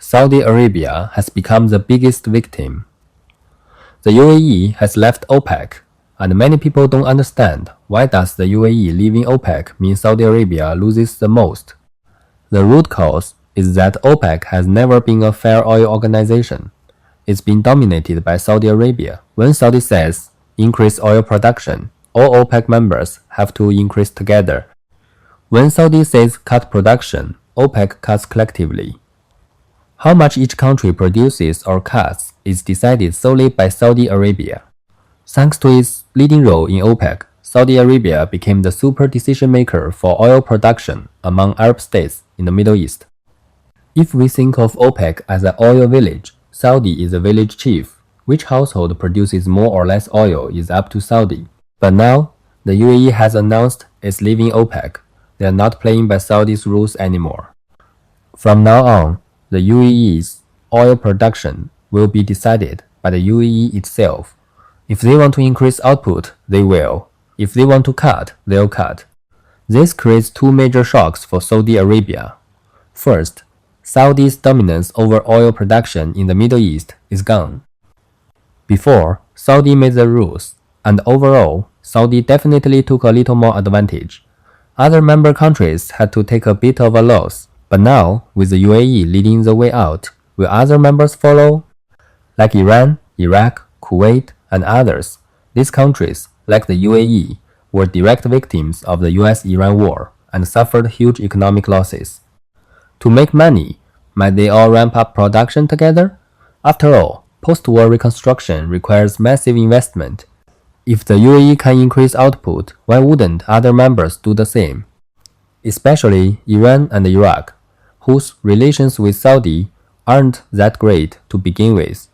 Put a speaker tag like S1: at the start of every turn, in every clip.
S1: Saudi Arabia has become the biggest victim. The UAE has left OPEC, and many people don't understand why does the UAE leaving OPEC mean Saudi Arabia loses the most. The root cause is that OPEC has never been a fair oil organization. It's been dominated by Saudi Arabia. When Saudi says increase oil production, all OPEC members have to increase together. When Saudi says cut production, OPEC cuts collectively. How much each country produces or cuts is decided solely by Saudi Arabia. Thanks to its leading role in OPEC, Saudi Arabia became the super decision maker for oil production among Arab states in the Middle East. If we think of OPEC as an oil village, Saudi is a village chief. Which household produces more or less oil is up to Saudi. But now, the UAE has announced it's leaving OPEC. They are not playing by Saudi's rules anymore. From now on, the UAE's oil production will be decided by the UAE itself. If they want to increase output, they will. If they want to cut, they'll cut. This creates two major shocks for Saudi Arabia. First, Saudi's dominance over oil production in the Middle East is gone. Before, Saudi made the rules, and overall, Saudi definitely took a little more advantage. Other member countries had to take a bit of a loss, but now, with the UAE leading the way out, will other members follow? Like Iran, Iraq, Kuwait, and others, these countries, like the UAE, were direct victims of the US-Iran war and suffered huge economic losses. To make money, might they all ramp up production together? After all, post-war reconstruction requires massive investment. If the UAE can increase output, why wouldn't other members do the same? Especially Iran and Iraq, whose relations with Saudi aren't that great to begin with.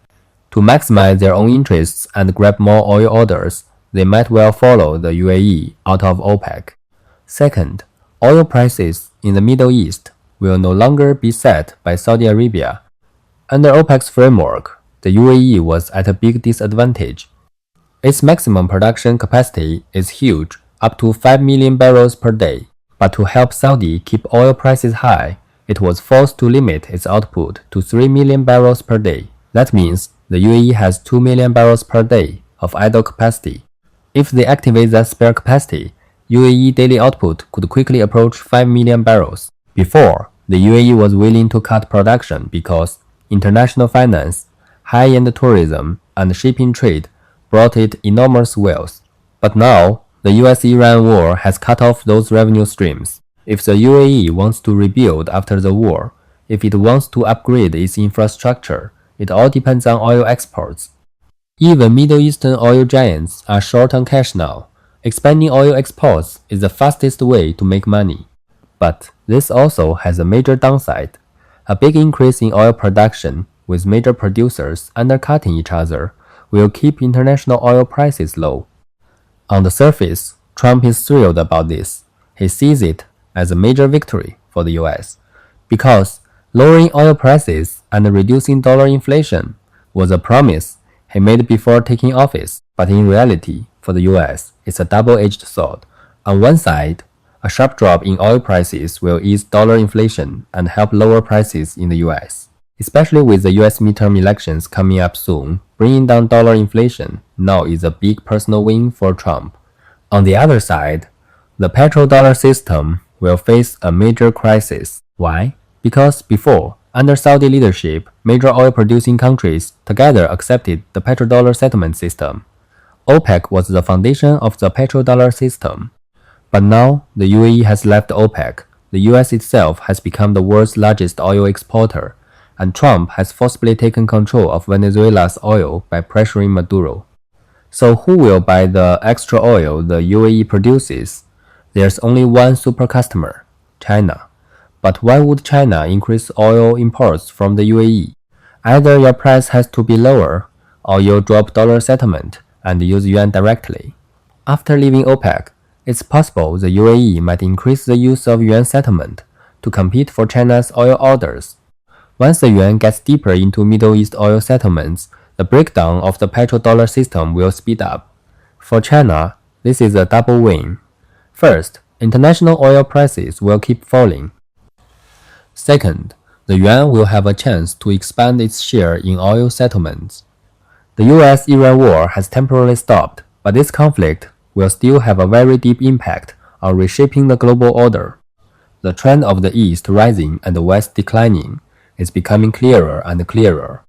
S1: To maximize their own interests and grab more oil orders, they might well follow the UAE out of OPEC. Second, oil prices in the Middle East will no longer be set by Saudi Arabia. Under OPEC's framework, the UAE was at a big disadvantage. Its maximum production capacity is huge, up to 5 million barrels per day. But to help Saudi keep oil prices high, it was forced to limit its output to 3 million barrels per day. That means the UAE has 2 million barrels per day of idle capacity. If they activate that spare capacity, UAE daily output could quickly approach 5 million barrels. Before, the UAE was willing to cut production because international finance, high-end tourism, and shipping trade brought it enormous wealth. But now, the US-Iran war has cut off those revenue streams. If the UAE wants to rebuild after the war, if it wants to upgrade its infrastructure, it all depends on oil exports. Even Middle Eastern oil giants are short on cash now. Expanding oil exports is the fastest way to make money. But this also has a major downside. A big increase in oil production, with major producers undercutting each other, will keep international oil prices low. On the surface, Trump is thrilled about this. He sees it as a major victory for the US, because lowering oil prices and reducing dollar inflation was a promise he made before taking office. But in reality, for the US, it's a double-edged sword. On one side, a sharp drop in oil prices will ease dollar inflation and help lower prices in the US. Especially with the US midterm elections coming up soon, bringing down dollar inflation now is a big personal win for Trump. On the other side, the petrodollar system will face a major crisis. Why? Because before, under Saudi leadership, major oil-producing countries together accepted the petrodollar settlement system. OPEC was the foundation of the petrodollar system. But now, the UAE has left OPEC. The US itself has become the world's largest oil exporter, and Trump has forcibly taken control of Venezuela's oil by pressuring Maduro. So who will buy the extra oil the UAE produces? There's only one super customer, China. But why would China increase oil imports from the UAE? Either your price has to be lower, or you'll drop dollar settlement and use yuan directly. After leaving OPEC, it's possible the UAE might increase the use of yuan settlement to compete for China's oil orders. Once the yuan gets deeper into Middle East oil settlements, the breakdown of the petrodollar system will speed up. For China, this is a double win. First, international oil prices will keep falling. Second, the yuan will have a chance to expand its share in oil settlements. The US-Iran war has temporarily stopped, but this conflict will still have a very deep impact on reshaping the global order. The trend of the East rising and the West declining is becoming clearer and clearer.